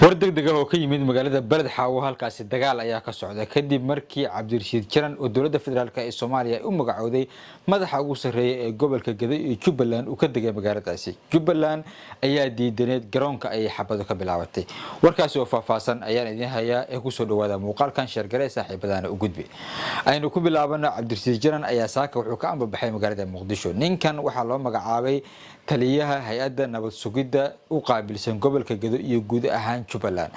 wardegdeg oo ka yimid magaalada Balad Xaawo halkaasi dagaal ayaa ka socda kadib markii Cabdirashiid Jaran oo dowladda federaalka ee Soomaaliya u magacowday madaxa ugu sareeya ee gobolka Gaday iyo Jubbaland uu ka degay magaaladaasi. Jubbaland ayaa diidaneed garoonka ay xabado ka bilaabatay. Warkaasi oo faahfaahsan ayaan idin hayaa ee ku soo dhawaada muuqaalkan shargaray saaxiibadana u gudbi. Aynu ku bilaabana Cabdirashiid Jaran ayaa saaka wuxuu ka ambabaxay magaalada Muqdisho. Ninkan waxaa loo magacaabay taliyaha hay'adda nabad sugidda u qaabilsan gobolka Gaday iyo guud ahaan Jubbaland.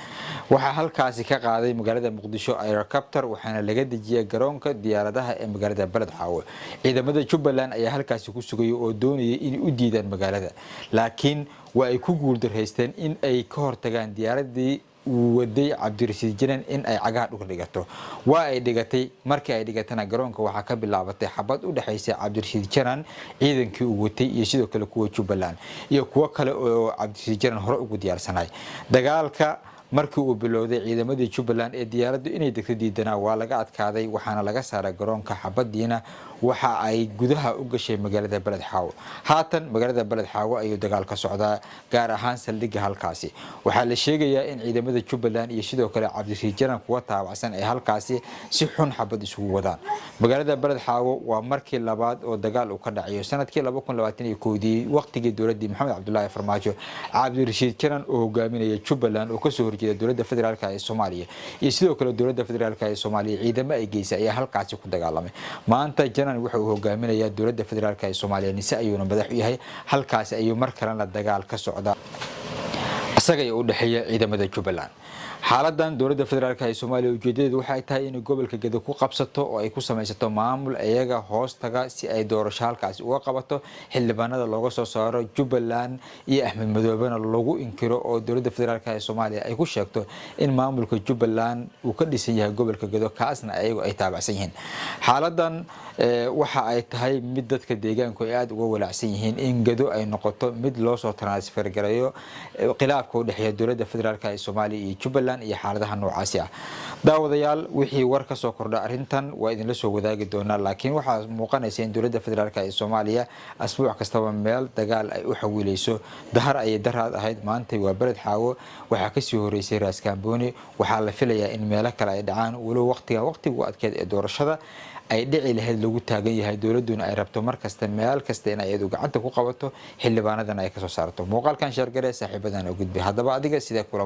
Waxaa halkaasi ka qaaday magaalada Muqdisho helicopter waxaana laga dejiyay garoonka diyaaradaha ee magaalada Balad Xaawo. Ciidamada Jubbaland ayaa halkaasi ku sugay oo doonayay in u diidaan magaalada, laakiin waa ay ku guuldareysteen in ay ka hortagaan diyaaradii waday Cabdirashiid Jaran in ay cagaha dhulka dhigato. Waa ay dhigatay, markii ay dhigatana garoonka waxaa ka bilaabatay xabad u dhaxaysa Cabdirashiid Jaran ciidankii uu watay iyo sidoo kale kuwa Jubbaland iyo kuwa kale oo Cabdirashiid Jaran hore ugu diyaarsanay. Dagaalka markii uu bilowday ciidamadii Jubbaland ee diyaaraddu inay degto diidana waa laga adkaaday waxaana laga saaray garoonka xabadiina waxa ay gudaha u gashay magaalada Balad Xaawo. Haatan magaalada Balad Xaawo ayuu dagaal ka socdaa gaar ahaan saldhigga halkaasi. Waxaa la sheegayaa in ciidamada Jubbaland iyo sidoo kale Cabdirashiid Jaran kuwa taabacsan ay halkaasi si xun xabad isugu wadaan. Magaalada Balad Xaawo waa markii labaad oo dagaal uu ka dhacayo sanadkii 2021 waqtigii dowladda Maxamed Cabdullaahi Farmaajo. Cabdirashiid Jaran oo hogaaminaya Jubbaland oo ka soo horjeeda dowladda federaalka ee Soomaaliya iyo sidoo kale dowladda federaalka ee Soomaaliya ciidamo ay geysay ayaa halkaasi ku dagaalamay. Maanta Jaran wuxuu hogaaminayaa dowladda federaalka ee Soomaaliya nise ayuuna madax u yahay halkaasi ayuu mar kalena dagaal ka socda asaga oo u dhaxeeya ciidamada Jubbaland. xaaladan dowladda federaalka ee Soomaaliya ujeedadeedu waxay tahay in gobolka Gaday ku qabsato oo ay ku samaysato maamul iyaga hoos taga si ay doorasho halkaasi uga qabato xildhibaanada looga soo saaro Jubbaland iyo Axmed Madoobena lagu inkiro oo dowladda federaalka ee Soomaaliya ay ku sheegto in maamulka Jubbaland uu ka dhisan yahay gobolka Gaday kaasna ayagu ay taabacsan yihiin. xaaladan waxa ay tahay mid dadka deegaanku ay aad uga walaacsan yihiin in Gaday ay noqoto mid loo soo transfer gareeyo khilaafka u dhaxeeya dowladda federaalka ee Soomaaliya iyo Jubbaland iyo xaaladaha noocaasi ah. daawadayaal wixii war ka soo kordha arintan waa idin la soo wadaagi doonaa, laakiin waxa muuqanaysa in dowladda federaalka ee Soomaaliya asbuuc kastaba meel dagaal ay u xawiilayso. dahar ay daraad ahayd maanta waa Balad Xaawo, waxa ka sii horeysay Raas Kaambooni. waxaa la filayaa in meelo kale ay dhacaan walow waqtigu adkeed ee doorashada ay dhici lahayd lagu taagan yahay dowladuna ay rabto markasta meel kasta in ay gacanta ku qabato xildhibaanadan ay ka soo saarto. muuqaalkan shargare saaxiibadan u gudbi. haddaba adiga sidee kula